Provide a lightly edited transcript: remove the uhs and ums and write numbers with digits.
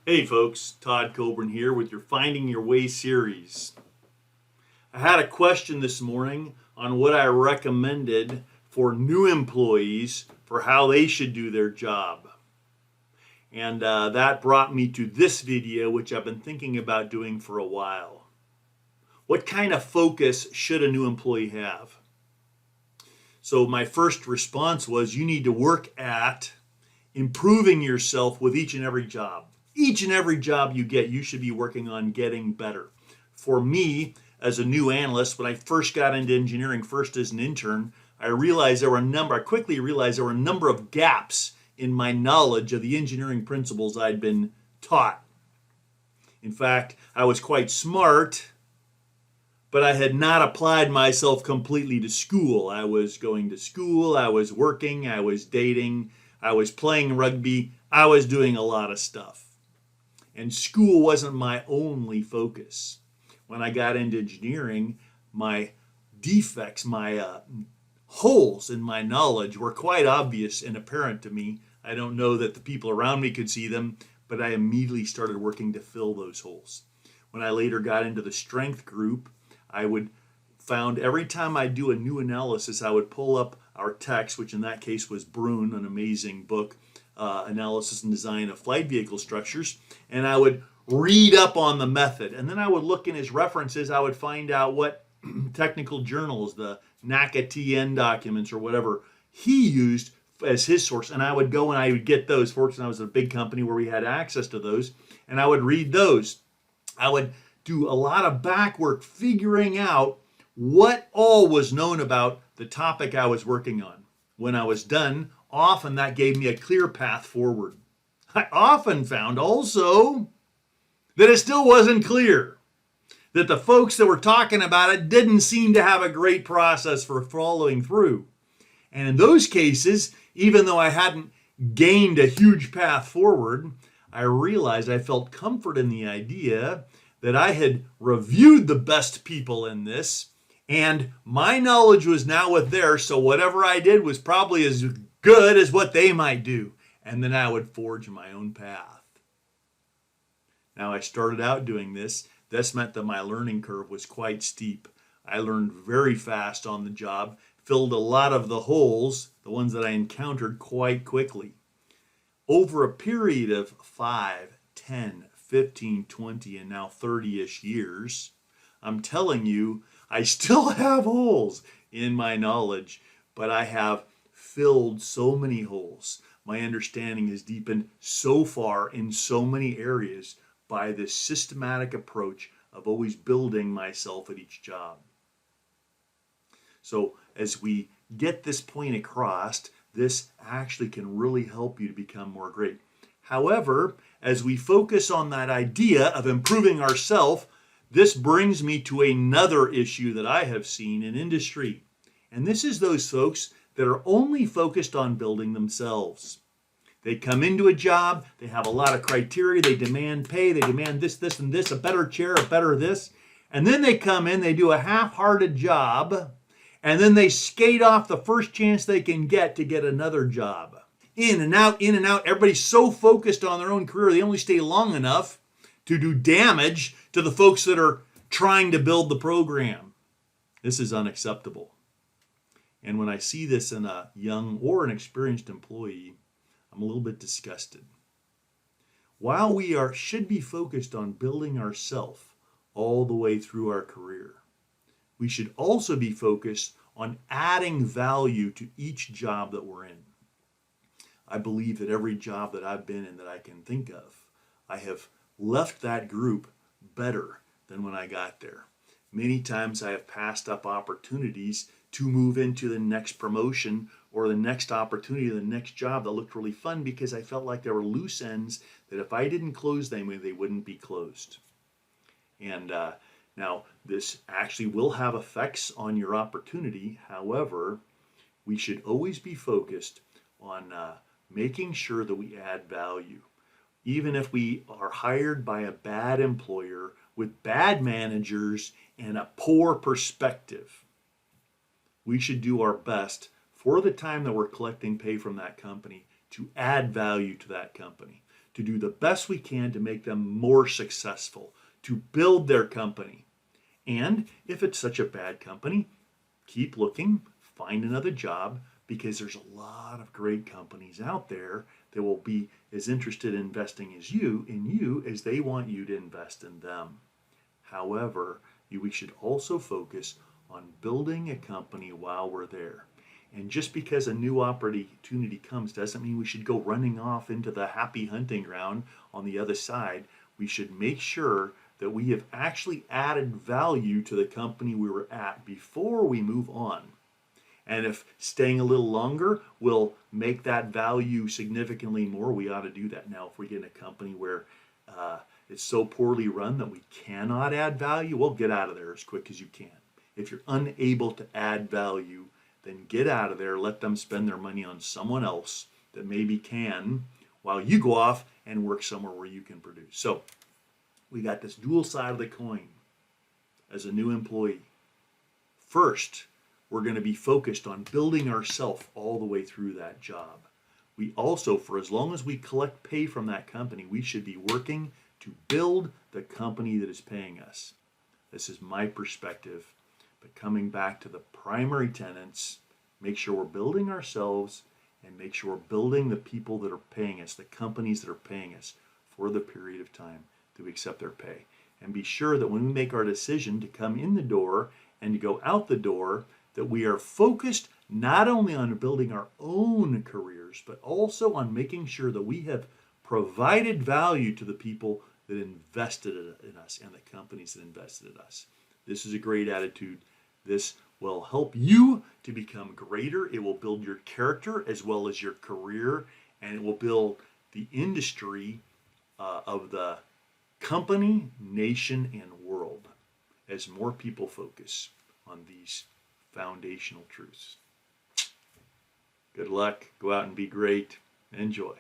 Hey folks, Todd Coburn here with your Finding Your Way series. I had a question this morning on what I recommended for new employees for how they should do their job. And that brought me to this video, which I've been thinking about doing for a while. What kind of focus should a new employee have? So my first response was you need to work at improving yourself with each and every job. Each and every job you get, you should be working on getting better. For me, as a new analyst, when I first got into engineering, first as an intern, I quickly realized there were a number of gaps in my knowledge of the engineering principles I'd been taught. In fact, I was quite smart, but I had not applied myself completely to school. I was going to school, I was working, I was dating, I was playing rugby, I was doing a lot of stuff. And school wasn't my only focus. When I got into engineering, my defects, my holes in my knowledge were quite obvious and apparent to me. I don't know that the people around me could see them, but I immediately started working to fill those holes. When I later got into the strength group, found every time I do a new analysis, I would pull up our text, which in that case was Brune, an amazing book, Analysis and Design of Flight Vehicle Structures, and I would read up on the method. And then I would look in his references, I would find out what technical journals, the NACA TN documents or whatever, he used as his source. And I would go and I would get those. Fortunately, I was at a big company where we had access to those, and I would read those. I would do a lot of back work figuring out what all was known about the topic I was working on. When I was done, often that gave me a clear path forward. I often found also that it still wasn't clear, that the folks that were talking about it didn't seem to have a great process for following through. And in those cases, even though I hadn't gained a huge path forward, I realized I felt comfort in the idea that I had reviewed the best people in this, and my knowledge was now with theirs, so whatever I did was probably as good as what they might do. And then I would forge my own path. Now, I started out doing this. This meant that my learning curve was quite steep. I learned very fast on the job, filled a lot of the holes, the ones that I encountered, quite quickly. Over a period of 5, 10, 15, 20, and now 30-ish years, I'm telling you, I still have holes in my knowledge, but I have filled so many holes. My understanding has deepened so far in so many areas by this systematic approach of always building myself at each job. So as we get this point across, this actually can really help you to become more great. However, as we focus on that idea of improving ourselves, this brings me to another issue that I have seen in industry. And this is those folks that are only focused on building themselves. They come into a job, they have a lot of criteria, they demand pay, they demand this, this, and this, a better chair, a better this. And then they come in, they do a half-hearted job, and then they skate off the first chance they can get to get another job. In and out, in and out. Everybody's so focused on their own career, they only stay long enough to do damage to the folks that are trying to build the program. This is unacceptable. And when I see this in a young or an experienced employee, I'm a little bit disgusted. While we should be focused on building ourselves all the way through our career, we should also be focused on adding value to each job that we're in. I believe that every job that I've been in that I can think of, I have left that group better than when I got there. Many times I have passed up opportunities to move into the next promotion or the next opportunity, the next job that looked really fun because I felt like there were loose ends that if I didn't close them, they wouldn't be closed. And now this actually will have effects on your opportunity. However, we should always be focused on making sure that we add value. Even if we are hired by a bad employer with bad managers and a poor perspective, we should do our best for the time that we're collecting pay from that company to add value to that company, to do the best we can to make them more successful, to build their company. And if it's such a bad company, keep looking, find another job, because there's a lot of great companies out there that will be as interested in investing in you as they want you to invest in them. However, we should also focus on building a company while we're there. And just because a new opportunity comes doesn't mean we should go running off into the happy hunting ground on the other side. We should make sure that we have actually added value to the company we were at before we move on. And if staying a little longer will make that value significantly more, we ought to do that. Now, if we get in a company where it's so poorly run that we cannot add value, well, get out of there as quick as you can. If you're unable to add value, then get out of there. Let them spend their money on someone else that maybe can, while you go off and work somewhere where you can produce. So we got this dual side of the coin as a new employee. First, we're going to be focused on building ourselves all the way through that job. We also, for as long as we collect pay from that company, we should be working to build the company that is paying us. This is my perspective. But coming back to the primary tenets, make sure we're building ourselves and make sure we're building the people that are paying us, the companies that are paying us for the period of time that we accept their pay. And be sure that when we make our decision to come in the door and to go out the door, that we are focused not only on building our own careers, but also on making sure that we have provided value to the people that invested in us and the companies that invested in us. This is a great attitude. This will help you to become greater. It will build your character as well as your career, and it will build the industry of the company, nation, and world as more people focus on these foundational truths. Good luck. Go out and be great. Enjoy.